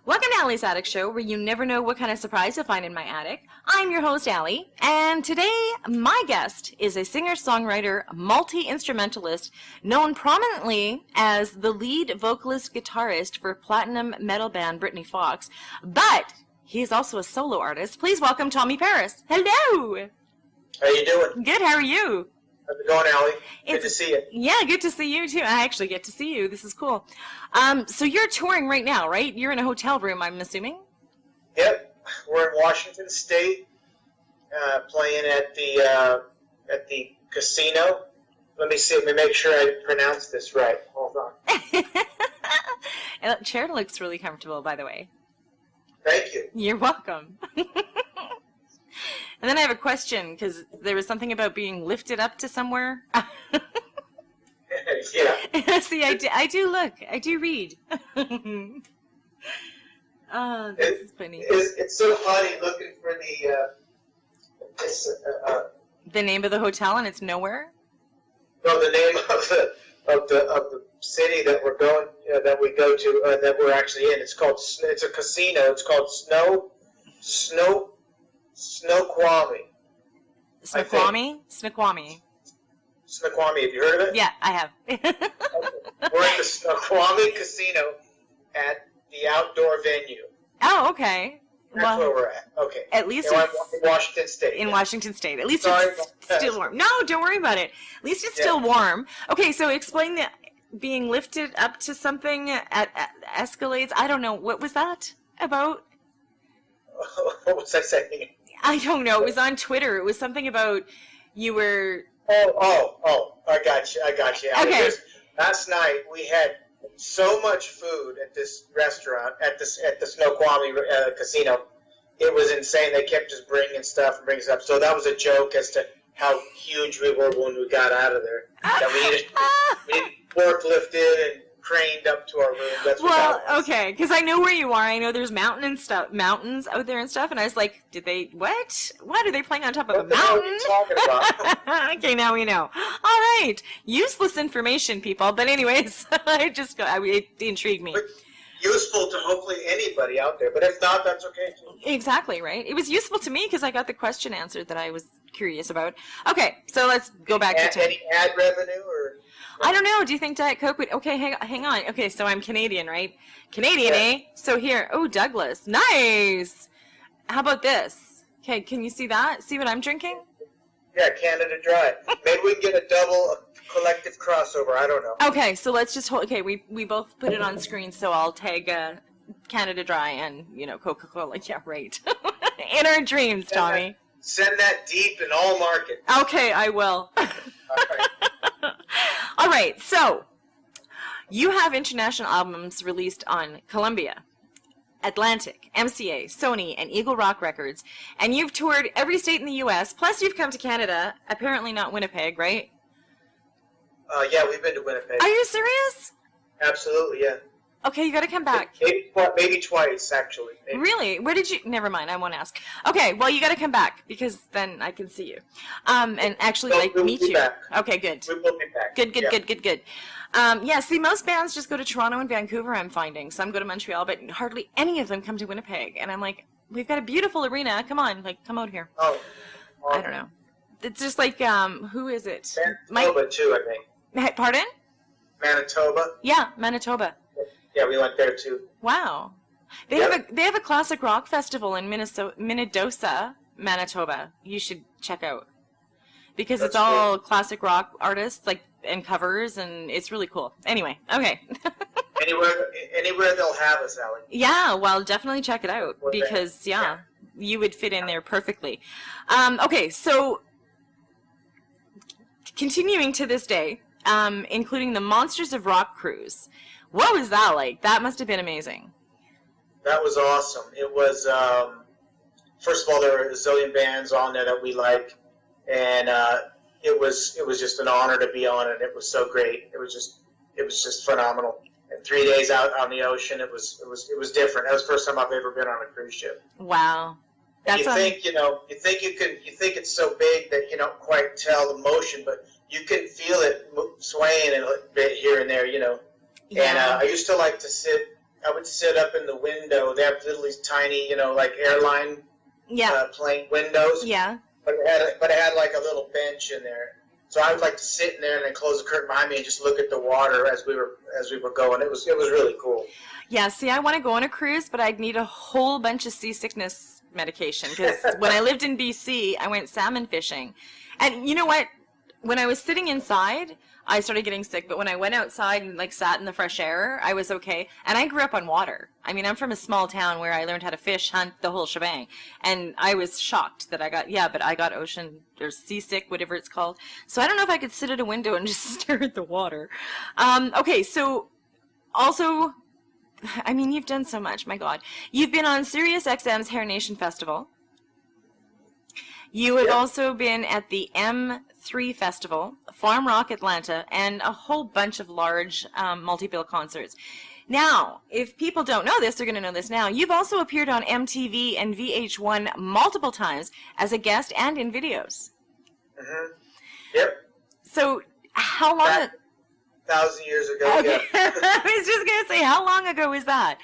Welcome to Allie's Attic Show, where you never know what kind of surprise you'll find in my attic. I'm your host, Allie, and today my guest is a singer-songwriter, multi-instrumentalist, known prominently as the lead vocalist guitarist for platinum metal band Britny Fox, but he's also a solo artist. Please welcome Tommp Paris. Hello! How you doing? Good, how are you? How's it going, Allie? Good to see you. Yeah, good to see you, too. I actually get to see you. This is cool. So you're touring right now, right? You're in a hotel room, I'm assuming? Yep. We're in Washington State, playing at the casino. Let me make sure I pronounce this right. Hold on. The chair looks really comfortable, by the way. Thank you. You're welcome. And then I have a question, because there was something about being lifted up to somewhere. Yeah. See, I do look. I do read. Oh, this is funny. It's so funny looking for the name of the hotel, and it's nowhere? No, the name of the city that we're going, that we go to, that we're actually in. It's a casino. It's called Snoqualmie. Snoqualmie? Snoqualmie, have you heard of it? Yeah, I have. We're at the Snoqualmie Casino at the outdoor venue. Oh, okay. That's where we're at. Okay. At least in it's Washington State. In Washington State. At least Sorry it's still warm. No, don't worry about it. At least it's still warm. Okay, so explain the being lifted up to something at escalades. I don't know. What was that about? What was I saying? I don't know. It was on Twitter. It was something about you were... Oh, I got you. Okay. Last night we had so much food at this restaurant, at the Snoqualmie Casino. It was insane. They kept just bringing stuff. So that was a joke as to how huge we were when we got out of there. That we needed fork lifted and craned up to our room. That's okay, because I know where you are. I know there's mountains out there and stuff, and I was like, what? What, are they playing on top of a mountain? What are you talking about? Okay, now we know. All right. Useless information, people. But anyways, it intrigued me. But useful to hopefully anybody out there, but if not, that's okay too. Exactly, right? It was useful to me because I got the question answered that I was curious about. Okay, so let's go back to... Any ad revenue or... I don't know. Do you think Diet Coke would... Okay, hang on. Okay, so I'm Canadian, right? Canadian, eh? So here. Oh, Douglas. Nice. How about this? Okay, can you see that? See what I'm drinking? Yeah, Canada Dry. Maybe we can get a collective crossover. I don't know. Okay, so let's just hold... Okay, we both put it on screen, so I'll tag Canada Dry and, Coca-Cola. Yeah, right. In our dreams, Tommy. Send that deep in all markets. Okay, I will. All right. All right, so you have international albums released on Columbia, Atlantic, MCA, Sony, and Eagle Rock Records, and you've toured every state in the U.S., plus you've come to Canada, apparently not Winnipeg, right? Yeah, we've been to Winnipeg. Are you serious? Absolutely, yeah. Okay, you got to come back. Maybe twice, actually. Maybe. Really? Where did you... Never mind, I won't ask. Okay, well, you got to come back, because then I can see you. And actually, we'll meet be you. Back. Okay, good. We will be back. Good. Yeah, see, most bands just go to Toronto and Vancouver, I'm finding. Some go to Montreal, but hardly any of them come to Winnipeg. And I'm like, we've got a beautiful arena. Come on, come out here. Oh. I don't know. It's just like, who is it? Manitoba, too, I think. Pardon? Manitoba? Yeah, Manitoba. Yeah, we went there too. Wow, they have a classic rock festival in Minnedosa, Manitoba. You should check out because it's all classic rock artists and covers, and it's really cool. Anyway, okay. anywhere they'll have us, Allie. Yeah, well, definitely check it out because you would fit in there perfectly. Okay, so continuing to this day, including the Monsters of Rock cruise. What was that like? That must have been amazing. That was awesome. It was, first of all, there were a zillion bands on there that we like, and it was just an honor to be on it. It was so great. It was just phenomenal. And 3 days out on the ocean, it was different. That was the first time I've ever been on a cruise ship. Wow. You think it's so big that you don't quite tell the motion, but you can feel it swaying a bit here and there, Yeah. And I used to like to sit sit up in the window. They have little tiny, like airline plane windows. Yeah. But it had like a little bench in there. So I would like to sit in there and then close the curtain behind me and just look at the water as we were going. It was really cool. Yeah, see, I want to go on a cruise, but I'd need a whole bunch of seasickness medication because when I lived in BC, I went salmon fishing. And you know what? When I was sitting inside, I started getting sick, but when I went outside and like sat in the fresh air, I was okay. And I grew up on water. I mean, I'm from a small town where I learned how to fish, hunt, the whole shebang. And I was shocked that I got ocean or seasick, whatever it's called. So I don't know if I could sit at a window and just stare at the water. Okay, so also, I mean, you've done so much, my God. You've been on Sirius XM's Hair Nation Festival. You have also been at the M3 Festival, Farm Rock Atlanta, and a whole bunch of large multi-bill concerts. Now, if people don't know this, they're going to know this now. You've also appeared on MTV and VH1 multiple times as a guest and in videos. Mm-hmm. Yep. So, how long... 1,000 years ago, okay. I was just going to say, how long ago was that?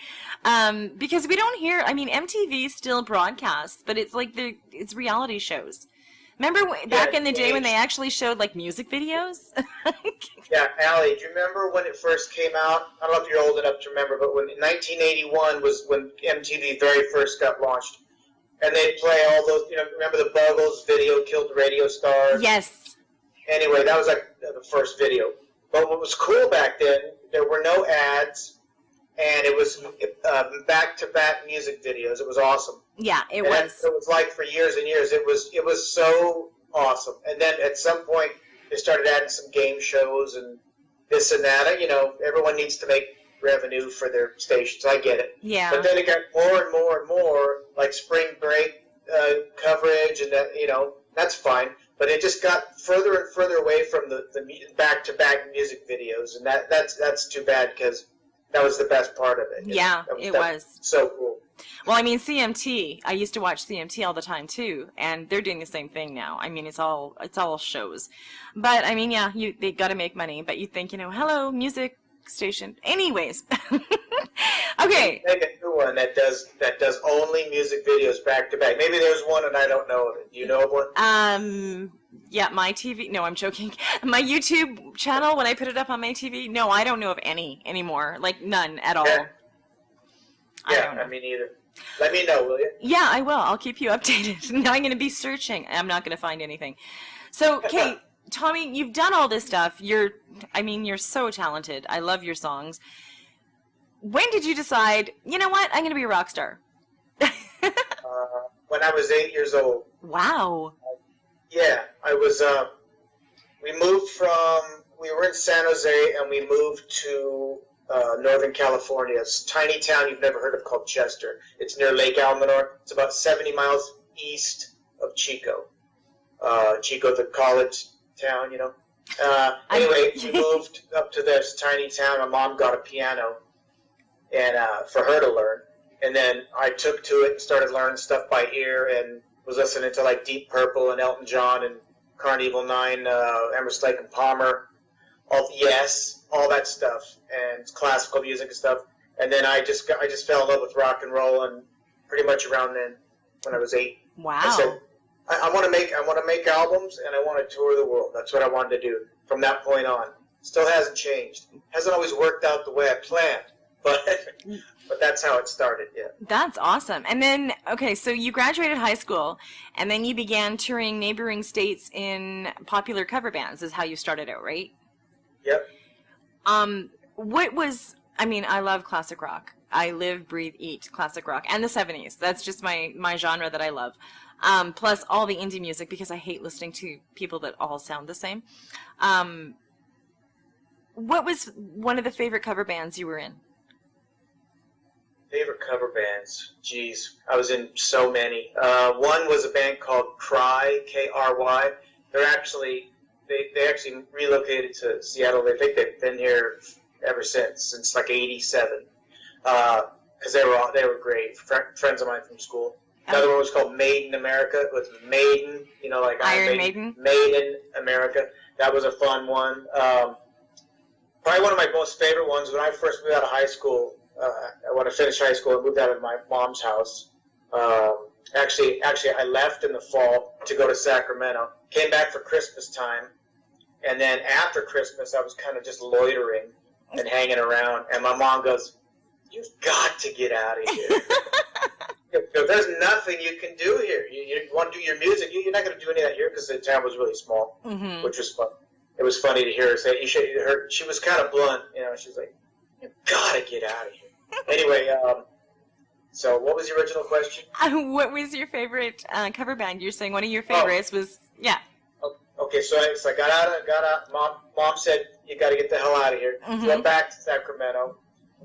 Because we don't hear, I mean, MTV still broadcasts, but it's like it's reality shows. Remember back in the day when they actually showed like music videos? Yeah, Allie, do you remember when it first came out? I don't know if you're old enough to remember, but when 1981 was when MTV very first got launched. And they'd play all those, remember the Buggles video killed the radio stars? Yes. Anyway, that was like the first video. But what was cool back then, there were no ads, and it was back-to-back music videos. It was awesome. Yeah, it was. It was like for years and years. It was so awesome. And then at some point, they started adding some game shows and this and that. Everyone needs to make revenue for their stations. I get it. Yeah. But then it got more and more and more, like spring break coverage, and that, that's fine. But it just got further and further away from the back-to-back music videos, and that's too bad because that was the best part of it. Yeah, it was. So cool. Well, I mean, CMT, I used to watch CMT all the time, too, and they're doing the same thing now. I mean, it's all shows. But, I mean, yeah, they got to make money, but you think, hello, music station. Anyways. Okay. Make a new one that does only music videos back to back. Maybe there's one and I don't know of it. Do you know of one? Yeah, my TV. No, I'm joking. My YouTube channel, when I put it up on my TV, no, I don't know of any anymore. Like none at all. Yeah, I mean neither. Let me know, will you? Yeah, I will. I'll keep you updated. Now I'm going to be searching. I'm not going to find anything. So, okay, Tommy, you've done all this stuff. You're so talented. I love your songs. When did you decide, you know what, I'm going to be a rock star? When I was 8 years old. Wow. Yeah, I was, we were in San Jose and we moved to Northern California. It's a tiny town you've never heard of called Chester. It's near Lake Almanor. It's about 70 miles east of Chico. Chico, the college town, Anyway, we moved up to this tiny town. My mom got a piano. And for her to learn, and then I took to it and started learning stuff by ear, and was listening to like Deep Purple and Elton John and Carnival 9, Emerson, Lake and Palmer, all that stuff, and classical music and stuff. And then I just fell in love with rock and roll, and pretty much around then, when I was 8, wow. I said I want to make albums, and I want to tour the world. That's what I wanted to do from that point on. Still hasn't changed. Hasn't always worked out the way I planned. But that's how it started, yeah. That's awesome. And then, okay, so you graduated high school, and then you began touring neighboring states in popular cover bands is how you started out, right? Yep. I love classic rock. I live, breathe, eat classic rock. And the 70s. That's just my genre that I love. Plus all the indie music, because I hate listening to people that all sound the same. What was one of the favorite cover bands you were in? Favorite cover bands? Geez, I was in so many. One was a band called Cry, K-R-Y. They actually relocated to Seattle. I think they've been here ever since like '87. Because they were great. Friends of mine from school. Another one was called Made in America. It was Maiden, like Iron Maiden. Made in America. That was a fun one. Probably one of my most favorite ones when I first moved out of high school. when I finished high school, I moved out of my mom's house. Actually, I left in the fall to go to Sacramento. Came back for Christmas time, and then after Christmas, I was kind of just loitering and hanging around. And my mom goes, "You've got to get out of here. There's nothing you can do here. You want to do your music? You're not going to do any of that here," because the town was really small, which was fun. It was funny to hear her say. She was kind of blunt, She's like, "You've got to get out of here." Anyway, so what was the original question? What was your favorite cover band? You're saying one of your favorites was, yeah. Okay, so I got out. Mom said, "You got to get the hell out of here." Went back to Sacramento,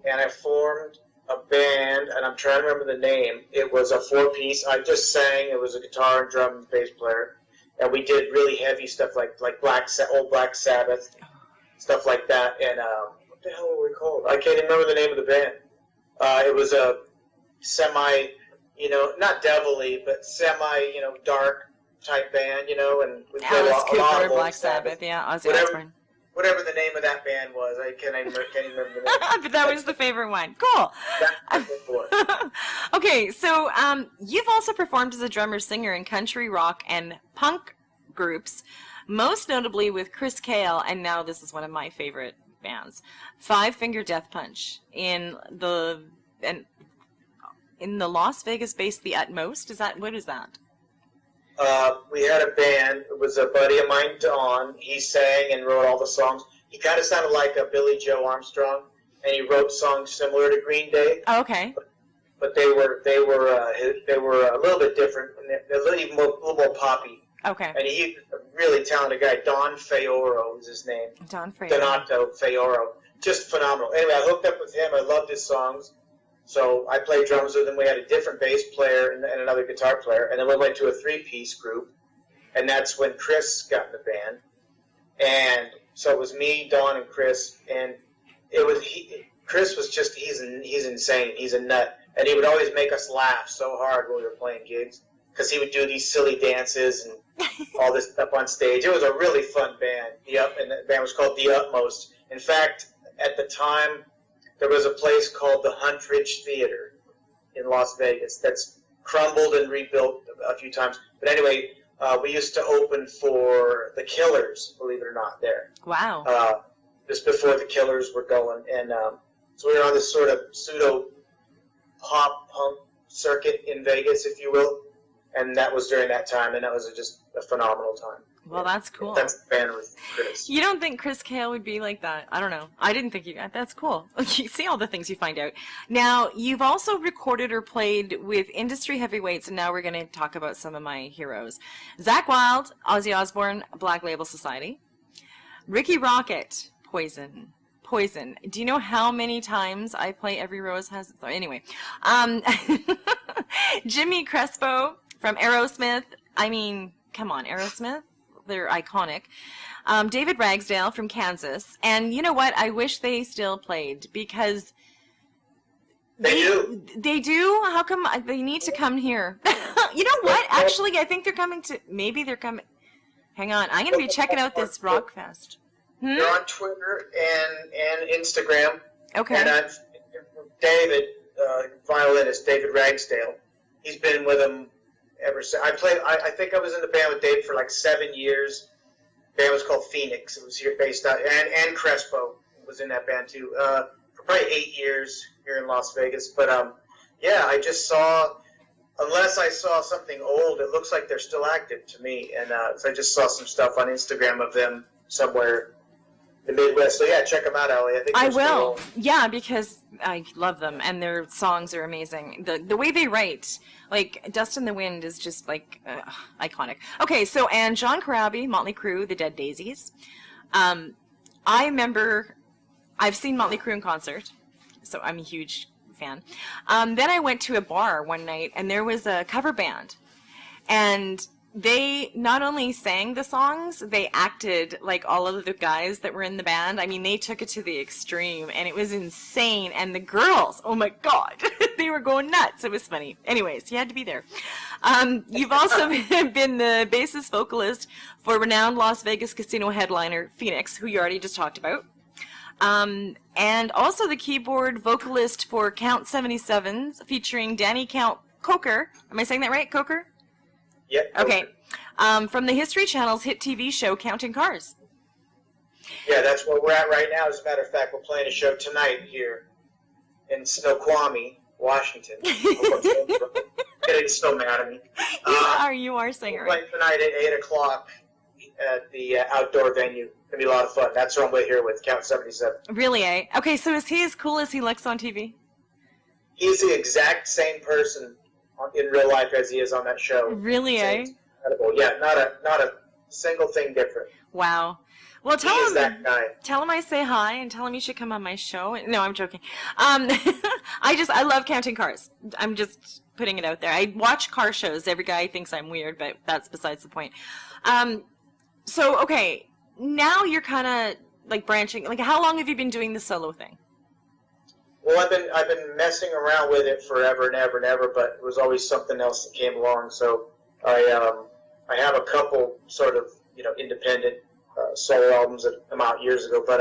and I formed a band, and I'm trying to remember the name. It was a 4-piece. I just sang. It was a guitar and drum and bass player, and we did really heavy stuff like old Black Sabbath, stuff like that. And what the hell were we called? I can't even remember the name of the band. It was a semi, not devilly, but semi, dark type band, and we played Alice a lot Cooper, of old Black Sabbath, yeah, Ozzy Osbourne. Whatever the name of that band was, I can't even remember the name. But that was the favorite one. Cool. Okay, so you've also performed as a drummer-singer in country, rock, and punk groups, most notably with Chris Cale, and now this is one of my favorite bands, Five Finger Death Punch, in the Las Vegas-based The Utmost. What is that? We had a band. It was a buddy of mine, Don. He sang and wrote all the songs. He kind of sounded like a Billy Joe Armstrong, and he wrote songs similar to Green Day. Oh, okay. But they were a little bit different, and a little more poppy. Okay. And he's a really talented guy. Don Feoro was his name. Don Feoro. Donato Feoro. Just phenomenal. Anyway, I hooked up with him. I loved his songs. So I played drums with him. We had a different bass player and another guitar player. And then we went to a 3-piece group. And that's when Chris got in the band. And so it was me, Don, and Chris. And Chris was just, he's insane. He's a nut. And he would always make us laugh so hard when we were playing gigs. Because he would do these silly dances and all this stuff on stage. It was a really fun band. And the band was called The Utmost. In fact, at the time, there was a place called the Huntridge Theater in Las Vegas that's crumbled and rebuilt a few times. But anyway, we used to open for the Killers, believe it or not, there. Wow. Just before the Killers were going. And so we were on this sort of pseudo-pop-punk circuit in Vegas, if you will. And that was during that time, and that was just a phenomenal time. Well, that's cool. That's the band with Chris. You don't think Chris Cale would be like that? I don't know. I didn't think that's cool. You see all the things you find out. Now, you've also recorded or played with industry heavyweights, and now we're going to talk about some of my heroes. Zakk Wylde, Ozzy Osbourne, Black Label Society. Ricky Rocket, Poison. Do you know how many times I play Every Rose Has Its... Anyway. Jimmy Crespo from Aerosmith. I mean, come on, Aerosmith? They're iconic. David Ragsdale from Kansas. And you know what? I wish they still played because... They do? They do? How come they need to come here? You know what? Actually, I think they're coming to... Maybe they're coming... Hang on. I'm going to be checking out this Rock Fest. They're on Twitter and Instagram. Okay. And David, violinist David Ragsdale, he's been with them ever since. I think I was in the band with Dave for like 7 years. The band was called Phoenix. It was here based out, and Crespo was in that band too. For probably 8 years here in Las Vegas. But yeah, I just saw, unless I saw something old, it looks like they're still active to me. And so I just saw some stuff on Instagram of them somewhere in the Midwest. So yeah, check them out, Ellie. I will. Yeah, because I love them and their songs are amazing. The way they write, like Dust in the Wind is just like iconic. Okay, so and John Corabi, Motley Crue, the Dead Daisies. I remember I've seen Motley Crue in concert, so I'm a huge fan. Then I went to a bar one night and there was a cover band, and they not only sang the songs, they acted like all of the guys that were in the band. I mean, they took it to the extreme, and it was insane. And the girls, oh my God, they were going nuts. It was funny. Anyways, you had to be there. You've also been the bassist vocalist for renowned Las Vegas casino headliner Phoenix, who you already just talked about. And also the keyboard vocalist for Count 77s, featuring Danny Count Coker. Am I saying that right, Coker? Yeah. Okay. From the History Channel's hit TV show Counting Cars. Yeah, that's where we're at right now. As a matter of fact, we're playing a show tonight here in Snoqualmie, Washington. Getting so mad at me. You are saying it we're right. playing tonight at 8 o'clock at the outdoor venue. It's going to be a lot of fun. That's what I'm with here with Count 77. Really, eh? Okay, so is he as cool as he looks on TV? He's the exact same person in real life as he is on that show. Really, eh? Incredible. Yeah, not a single thing different. Wow. Well, He is that guy. tell him I say hi and tell him you should come on my show. No, I'm joking. I love Counting Cars. I'm just putting it out there. I watch car shows. Every guy thinks I'm weird, but that's besides the point. So, okay, now you're kind of like branching. Like, how long have you been doing the solo thing? Well, I've been messing around with it forever and ever and ever, but it was always something else that came along. So I have a couple sort of independent solo albums that come out years ago, but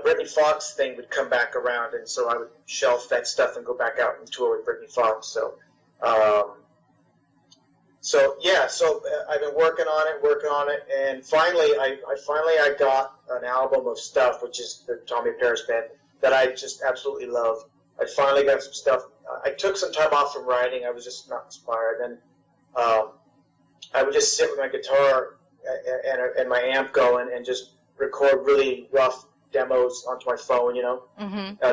Britney Fox thing would come back around, and so I would shelf that stuff and go back out and tour with Britney Fox. So I've been working on it, and finally I got an album of stuff, which is the Tommp Paris Band, that I just absolutely love. I finally got some stuff. I took some time off from writing. I was just not inspired. And I would just sit with my guitar and my amp going and just record really rough demos onto my phone,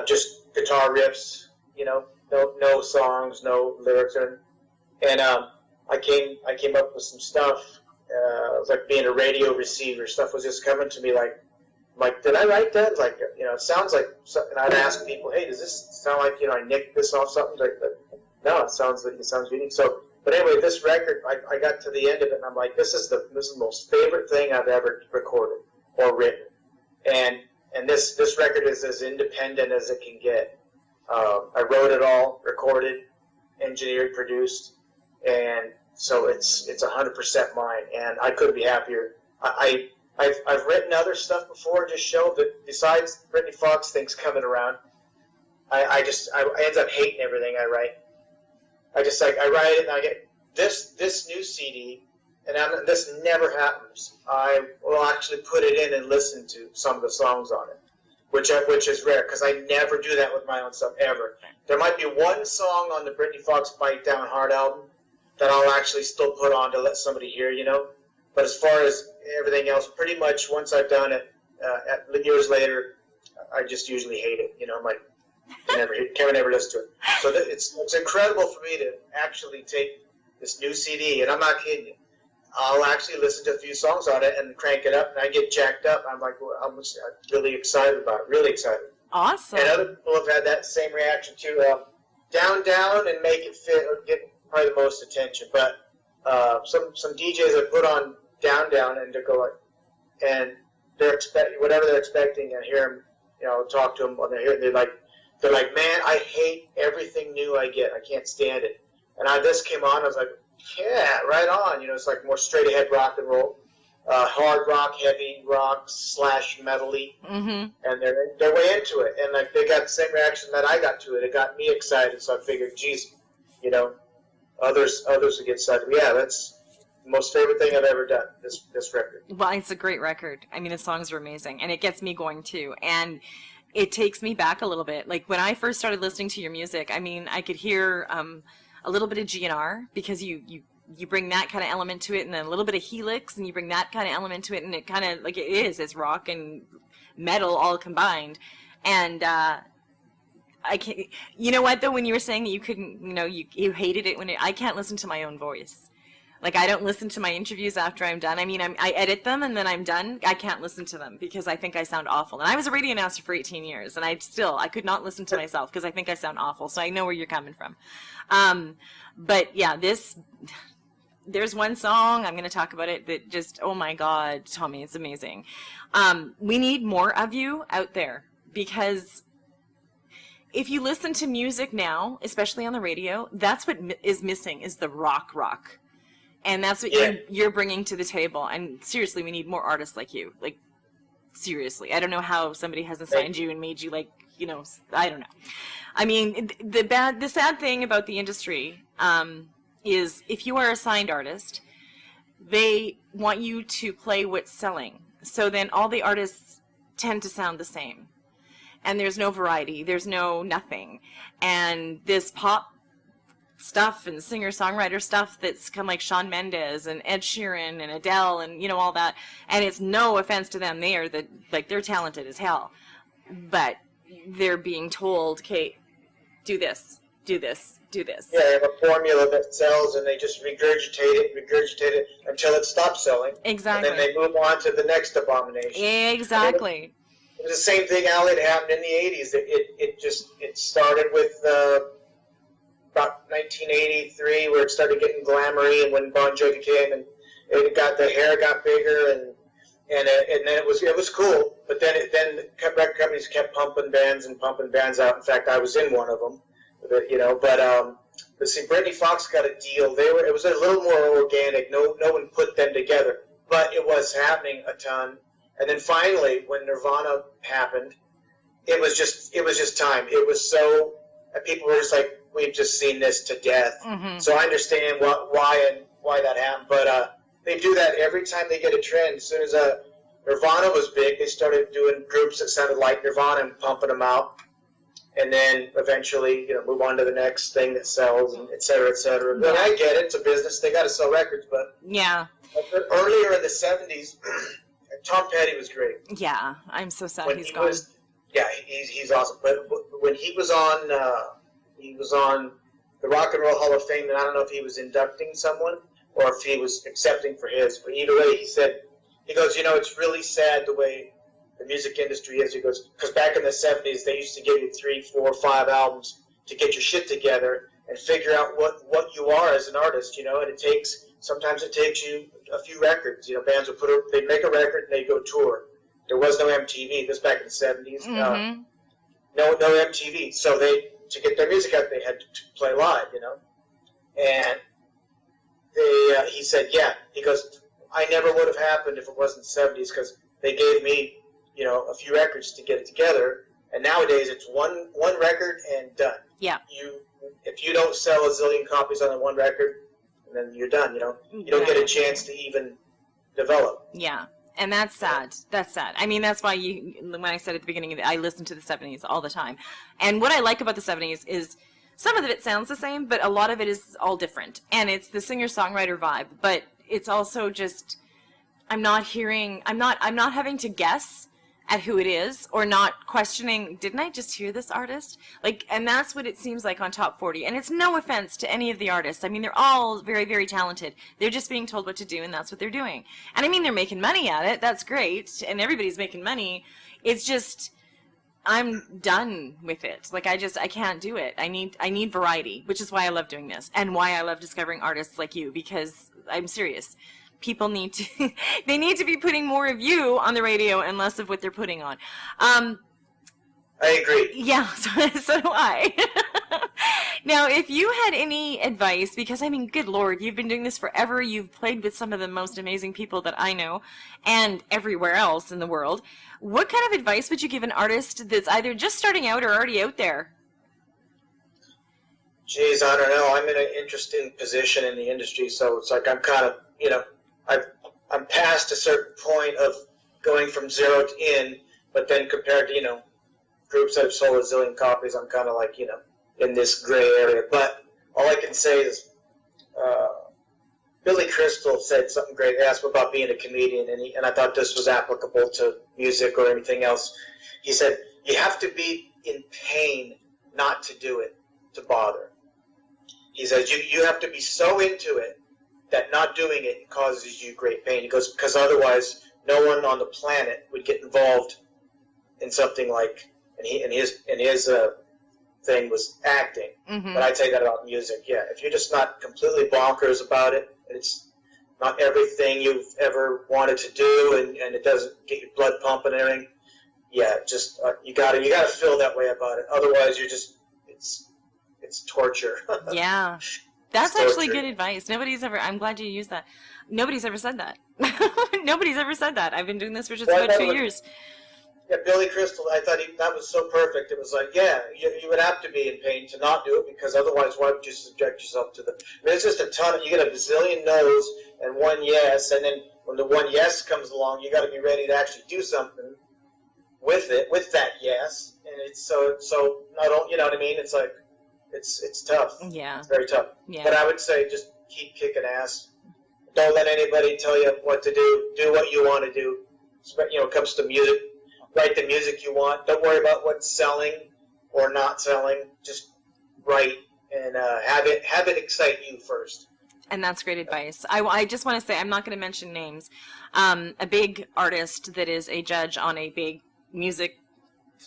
just guitar riffs, no songs, no lyrics. And I came up with some stuff. It was like being a radio receiver. Stuff was just coming to me like, did I write that? Like, it sounds like something. And I'd ask people, hey, does this sound like, I nicked this off something? Like, no, it sounds unique. So, but anyway, this record, I got to the end of it, and I'm like, this is the most favorite thing I've ever recorded or written. And this record is as independent as it can get. I wrote it all, recorded, engineered, produced, and so it's 100% mine, and I couldn't be happier. I've written other stuff before, just show that besides Britney Fox things coming around, I end up hating everything I write. I write it and I get this new CD, and this never happens. I will actually put it in and listen to some of the songs on it, which is rare because I never do that with my own stuff ever. There might be one song on the Britney Fox Bite Down Hard album that I'll actually still put on to let somebody hear, But as far as everything else, pretty much once I've done it, years later, I just usually hate it. I'm like, Kevin never listens to it. So it's incredible for me to actually take this new CD, and I'm not kidding you. I'll actually listen to a few songs on it and crank it up, and I get jacked up. I'm like, well, I'm really excited about it, really excited. Awesome. And other people have had that same reaction to Down and Make It Fit get probably the most attention. But some DJs have put on Down and they go like, and they're expecting whatever they're expecting, and hear them, talk to them when they're like, man, I hate everything new I get. I can't stand it. And this came on, I was like, yeah, right on. It's like more straight ahead rock and roll, hard rock, heavy rock / metal-y, and they're way into it. And like they got the same reaction that I got to it. It got me excited. So I figured, geez, others would get excited. Yeah, that's the most favorite thing I've ever done. This record. Well, it's a great record. I mean, the songs are amazing, and it gets me going too. And it takes me back a little bit. Like when I first started listening to your music, I mean, I could hear a little bit of GNR because you bring that kind of element to it, and then a little bit of Helix, and you bring that kind of element to it, and it kind of like it's rock and metal all combined. And I can't. You know what though? When you were saying that you couldn't, you hated it I can't listen to my own voice. Like, I don't listen to my interviews after I'm done. I mean, I edit them and then I'm done. I can't listen to them because I think I sound awful. And I was a radio announcer for 18 years, and I could not listen to myself because I think I sound awful. So I know where you're coming from. But yeah, there's one song, I'm going to talk about it, that just, oh my God, Tommy, it's amazing. We need more of you out there, because if you listen to music now, especially on the radio, that's what is missing, is the rock. And that's what you're bringing to the table. And seriously, we need more artists like you. Like, seriously. I don't know how somebody hasn't signed you and made you like, you know, I don't know. I mean, the sad thing about the industry is if you are a signed artist, they want you to play what's selling. So then all the artists tend to sound the same. And there's no variety. There's no nothing. And this pop stuff and singer-songwriter stuff that's kind of like Shawn Mendes and Ed Sheeran and Adele and, you know, all that. And it's no offense to them. They're talented as hell. But they're being told, okay, do this, do this, do this. Yeah, they have a formula that sells, and they just regurgitate it until it stops selling. Exactly. And then they move on to the next abomination. Exactly. It was the same thing, Al, it happened in the 80s. It started with about 1983, where it started getting glamoury, and when Bon Jovi came, and the hair got bigger, and then it was cool. But then record companies kept pumping bands out. In fact, I was in one of them, you know. But see, Britney Fox got a deal. It was a little more organic. No one put them together, but it was happening a ton. And then finally, when Nirvana happened, it was just time. It was so, and people were just like, we've just seen this to death. Mm-hmm. So I understand why that happened, but they do that every time they get a trend. As soon as Nirvana was big, they started doing groups that sounded like Nirvana and pumping them out, and then eventually, you know, move on to the next thing that sells, and et cetera, et cetera. Yeah. And I get it; it's a business; they got to sell records. But yeah, earlier in the '70s. Tommp Paris was great. Yeah, I'm so sad when he's gone. He's awesome. But when he was on the Rock and Roll Hall of Fame, and I don't know if he was inducting someone or if he was accepting for his. But either way, he goes, you know, it's really sad the way the music industry is. He goes, because back in the '70s, they used to give you 3, 4, 5 albums to get your shit together and figure out what you are as an artist, you know, and sometimes it takes you a few records. You know, bands would they'd make a record and they'd go tour. There was no MTV. This back in the '70s. Mm-hmm. No MTV. So to get their music out, they had to play live. You know, and he said, yeah. He goes, I never would have happened if it wasn't the '70s because they gave me, you know, a few records to get it together. And nowadays it's one record and done. Yeah. If you don't sell a zillion copies on that one record, then you're done, you know. You don't get a chance to even develop. Yeah, and that's sad. That's sad. I mean, that's why when I said at the beginning, I listened to the '70s all the time. And what I like about the '70s is some of it sounds the same, but a lot of it is all different. And it's the singer-songwriter vibe, but it's also just I'm not having to guess at who it is or not questioning, didn't I just hear this artist? And that's what it seems like on Top 40. And it's no offense to any of the artists. I mean, they're all very, very talented. They're just being told what to do, and that's what they're doing. And I mean, they're making money at it. That's great. And everybody's making money. It's just, I'm done with it. I can't do it. I need variety, which is why I love doing this and why I love discovering artists like you, because I'm serious. People need to they need to be putting more of you on the radio and less of what they're putting on. I agree. Yeah, so do I. Now, if you had any advice, because I mean, good Lord, you've been doing this forever. You've played with some of the most amazing people that I know and everywhere else in the world. What kind of advice would you give an artist that's either just starting out or already out there? Geez, I don't know. I'm in an interesting position in the industry, so it's like I'm kind of, you know, I'm past a certain point of going from zero to in, but then compared to, you know, groups that have sold a zillion copies, I'm kind of like, you know, in this gray area. But all I can say is Billy Crystal said something great. He asked me about being a comedian, and I thought this was applicable to music or anything else. He said, you have to be in pain not to do it, to bother. He says, you have to be so into it that not doing it causes you great pain. He goes, because otherwise no one on the planet would get involved in something like, and his thing was acting. Mm-hmm. But I'd say that about music. Yeah, if you're just not completely bonkers about it, and it's not everything you've ever wanted to do, and it doesn't get your blood pumping and everything, yeah, just you gotta feel that way about it. Otherwise, you're just it's torture. Yeah. That's It's actually torture. good advice. I'm glad you used that. Nobody's ever said that. Nobody's ever said that. I've been doing this for just Well, about 2 years. Yeah, Billy Crystal, I thought that was so perfect. It was like, yeah, you would have to be in pain to not do it, because otherwise, why would you subject yourself to the? I mean, it's just a ton. You get a bazillion no's and one yes, and then when the one yes comes along, you got to be ready to actually do something with it, with that yes. And it's so not only, you know what I mean? It's like it's tough. Yeah. It's very tough. Yeah. But I would say just keep kicking ass. Don't let anybody tell you what to do. Do what you want to do. You know, it comes to music. Write the music you want. Don't worry about what's selling or not selling. Just write and have it excite you first. And that's great advice. I just want to say, I'm not going to mention names. A big artist that is a judge on a big music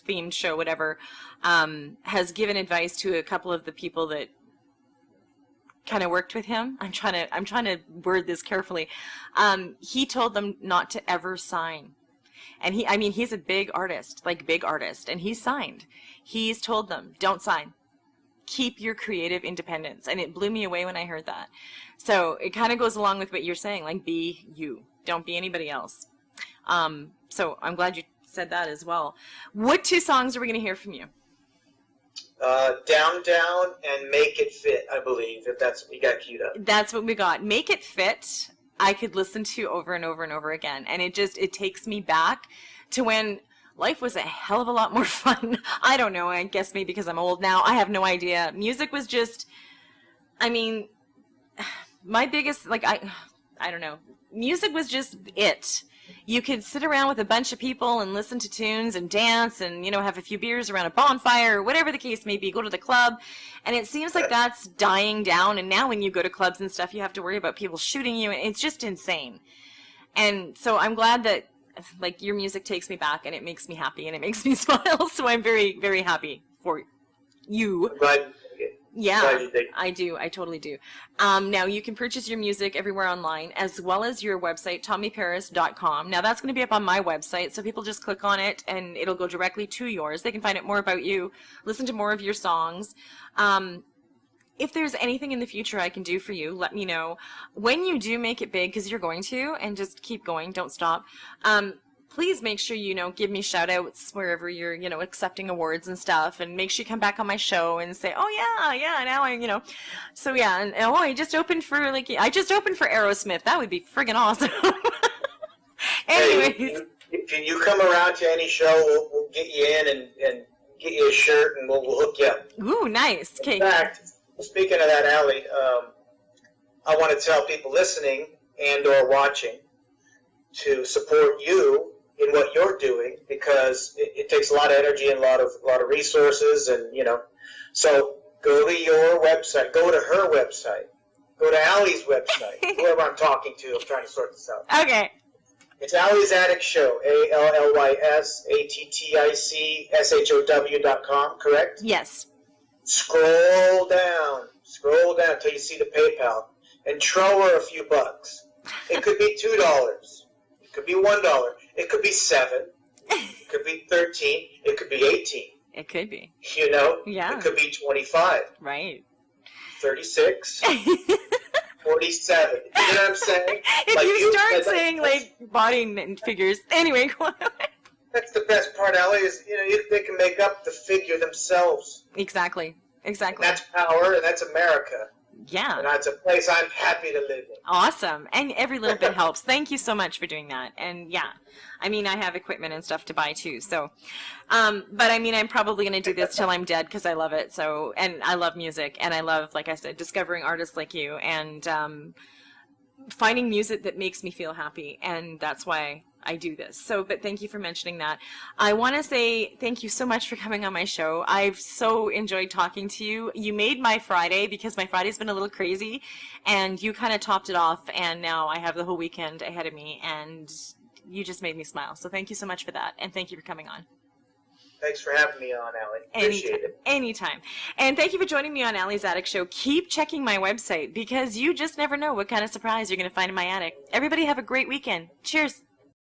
themed show, whatever, has given advice to a couple of the people that kind of worked with him. I'm trying to word this carefully. He told them not to ever sign. And he's a big artist, and he's signed. He's told them, don't sign. Keep your creative independence. And it blew me away when I heard that. So it kind of goes along with what you're saying, like, be you. Don't be anybody else. So I'm glad you said that as well. What 2 songs are we going to hear from you? Down, Down, and Make It Fit, I believe, if that's what you got queued up. That's what we got. Make It Fit, I could listen to over and over and over again. And it takes me back to when life was a hell of a lot more fun. I don't know. I guess maybe because I'm old now. I have no idea. Music was just, my biggest, I don't know. Music was just it. You could sit around with a bunch of people and listen to tunes and dance and, have a few beers around a bonfire or whatever the case may be, go to the club. And it seems like that's dying down. And now when you go to clubs and stuff, you have to worry about people shooting you. And it's just insane. And so I'm glad that, your music takes me back and it makes me happy and it makes me smile. So I'm very, very happy for you. Glad. Yeah, I do. I totally do. Now, you can purchase your music everywhere online, as well as your website, tommyparis.com. Now, that's going to be up on my website, so people just click on it, and it'll go directly to yours. They can find out more about you, listen to more of your songs. If there's anything in the future I can do for you, let me know. When you do make it big, because you're going to, and just keep going, don't stop, please make sure, give me shout outs wherever you're, accepting awards and stuff, and make sure you come back on my show and say, oh yeah, now so yeah, and I just opened for Aerosmith. That would be friggin' awesome. Anyways. Hey, can you come around to any show? We'll get you in and get you a shirt and we'll hook you up. Ooh, nice. Okay. In fact, speaking of that, Allie, I want to tell people listening and or watching to support you in what you're doing, because it takes a lot of energy and a lot of resources, and so go to your website, go to her website, go to Allie's website, whoever I'm talking to. I'm trying to sort this out. Okay. It's Allie's Attic Show, ALLYSATTICSHOW.com, correct? Yes. Scroll down until you see the PayPal, and throw her a few bucks. It could be $2. It could be $1. It could be $7. It could be $13. It could be $18. It could be. Yeah. It could be $25. Right. $36. $47. You know what I'm saying? If you start saying body figures, anyway. Go on. That's the best part, Allie, is they can make up the figure themselves. Exactly. And that's power, and that's America. Yeah. And that's a place I'm happy to live in. Awesome. And every little bit helps. Thank you so much for doing that. And yeah, I have equipment and stuff to buy too. So, but I'm probably going to do this till I'm dead because I love it. So, and I love music, and I love, like I said, discovering artists like you, and finding music that makes me feel happy. And that's why I do this. So, but thank you for mentioning that. I want to say thank you so much for coming on my show. I've so enjoyed talking to you. You made my Friday, because my Friday's been a little crazy, and you kind of topped it off, and now I have the whole weekend ahead of me, and you just made me smile. So thank you so much for that, and thank you for coming on. Thanks for having me on, Allie. Appreciate it. Anytime. And thank you for joining me on Allie's Attic Show. Keep checking my website, because you just never know what kind of surprise you're going to find in my attic. Everybody have a great weekend. Cheers.